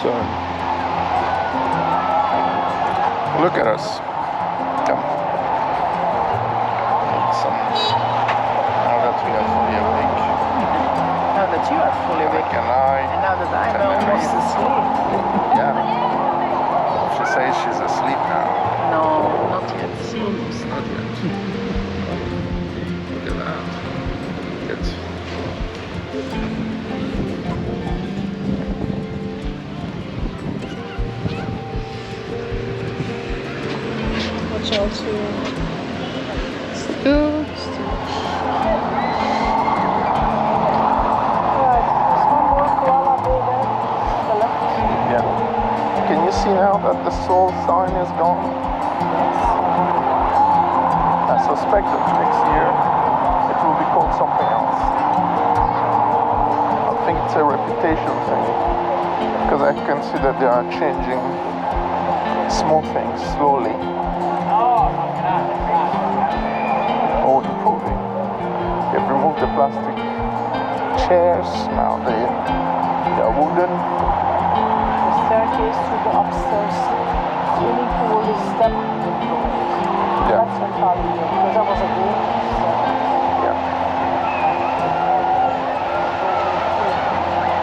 So look at us. Come. Now that we are fully awake. Now that you are fully awake. And now that I'm almost asleep. Yeah. She says she's asleep now. No, not yet. Almost. Not yet. Look at that. Good. Watch out to still. Right, there's one more koala bear there. The left. Yeah. Can you see now that the soul sign is gone? I suspect that next year it will be called something else. I think it's a reputation thing, because I can see that they are changing small things slowly. Or improving. They've removed the plastic chairs, now they are wooden. The staircase to the upstairs swimming pool is step improved. Yeah. That's entirely new, because that was a green. Yeah.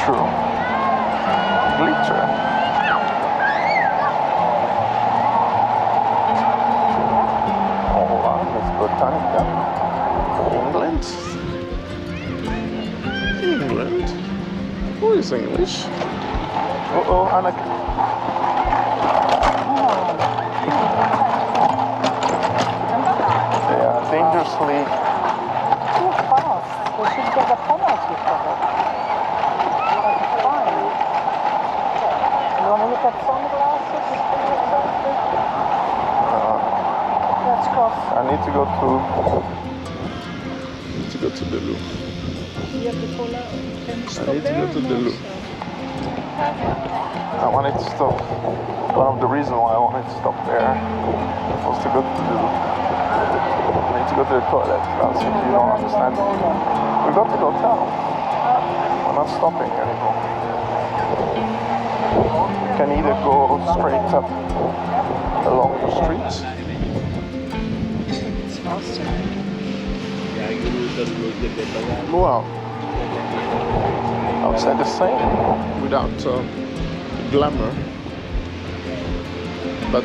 True. Glitter. Botanica. England? England? Who is English? Uh-oh, Annika. They are dangerously... Too fast. They should get a penalty for that. Like fine. You want to look at sunglasses? Let's cross. I need to go to the loo. You have to pull out. Can you stop I need to there? go to the loo. I wanted to stop. One of the reasons why I wanted to stop there was to go to the loo. I need to go to the toilet. That's if you don't understand. We got to the hotel. We're not stopping anymore. We can either go straight up along the streets. Well, I would say the same without glamour, but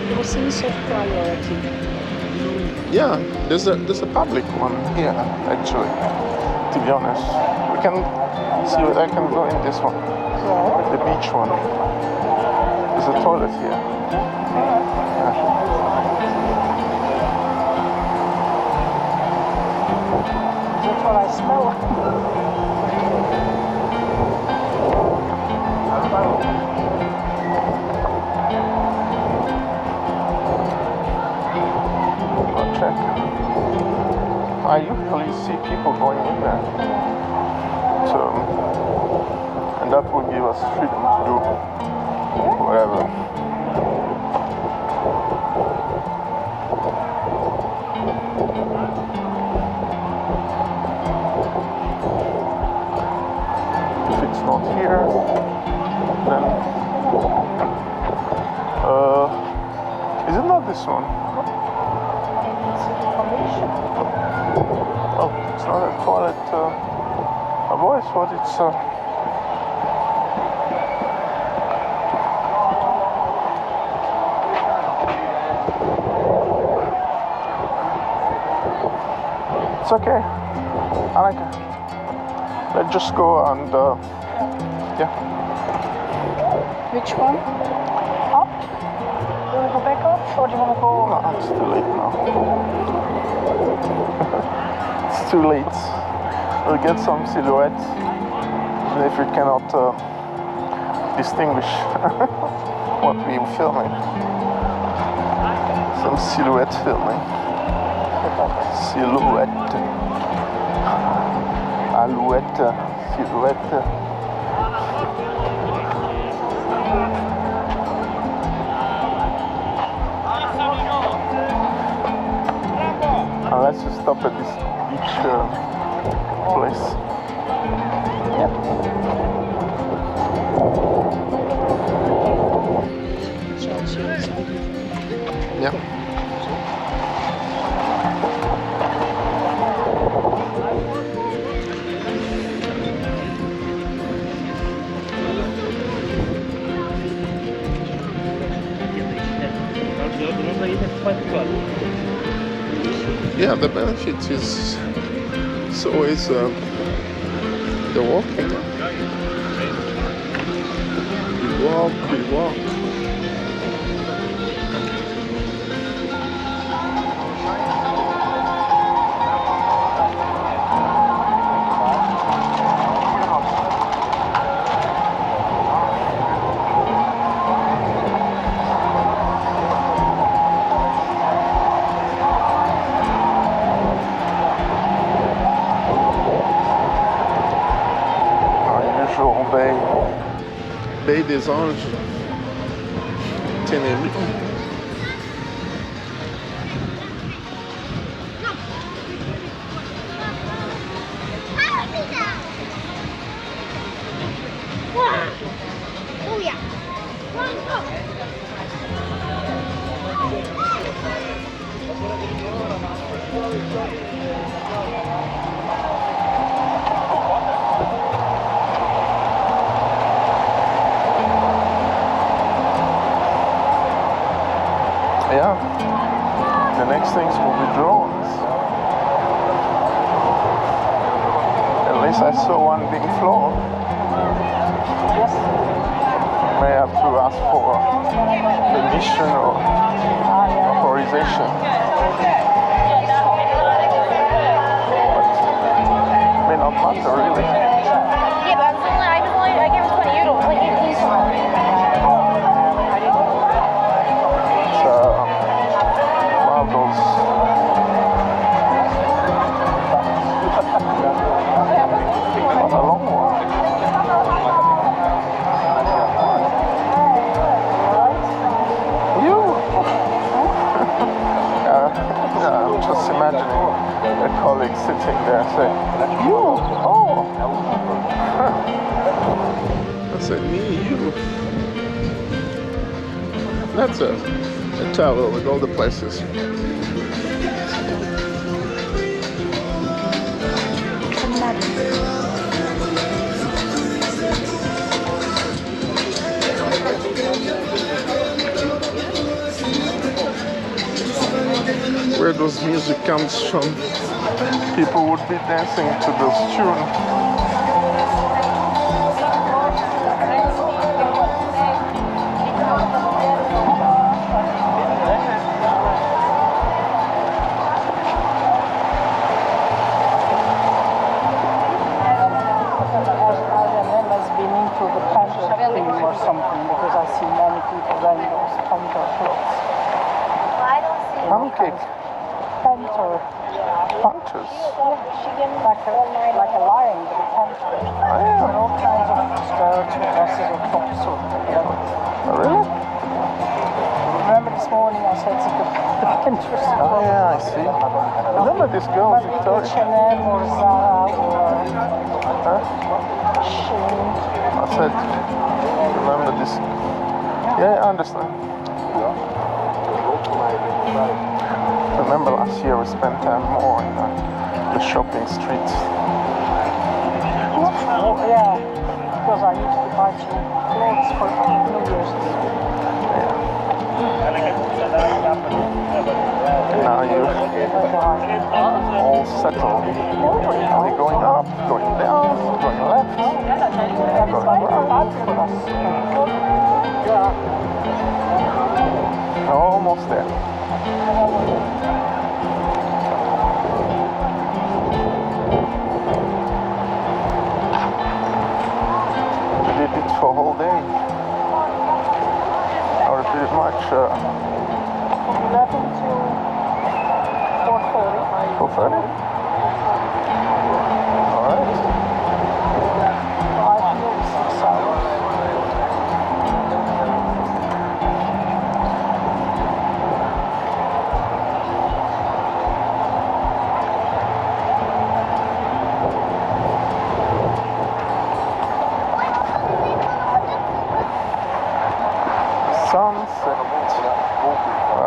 No sense of priority. yeah, there's a public one here actually. To be honest, we can see what I can go in this one, the beach one. There's a toilet here. That's what I smell. Go check. I usually see people going in there. So, and that will give us freedom to do whatever. If it's not here, then is it not this one? Oh, it's not a toilet. I've always thought it's it's okay, Annika. Let's just go and yeah. Which one? Up? Do you want to go back up or do you want to go? No, it's too late now. It's too late. We'll get some silhouette, even if we cannot distinguish what we're filming. Some silhouette filming. Silhouette. Alouette. Silhouette. Unless you stop at this place. Yep. Yeah. Yeah, the benefit is always the walking. We walk. Baie des Anges, Tenerife. Yeah, the next things will be drones. At least I saw one being flown. Yes. May have to ask for permission or authorization. But it may not matter really. Yeah, but I gave him 20 euros, like 18 One of those a long one. You? I'm just imagining a colleague sitting there saying, you? Oh. I said, me, you. That's a travel with all the places. Where those music comes from, people would be dancing to those tunes. Or something, because I see many people wearing those panther clothes. Well, I don't see Pancake. Panther. Punches. Like a lion, but a panther. Oh, yeah. And all kinds of skirts or dresses or tops or whatever. Oh, really? Remember this morning I said it's a bit interesting. Oh, yeah, I see. Remember this girl, Victoria? H&M or Zara or Huh? Shein. I said, remember this? Yeah, I understand. Remember last year we spent time more in the shopping streets. Oh, yeah, because I need to buy some clothes for New Year's. Now you're all settled. Are we going up, going down, going left, going right? Almost there. We did it for a whole day. Or pretty much 11 to 4:30. 4:30. Alright. 5 years, 6 hours. Sunset.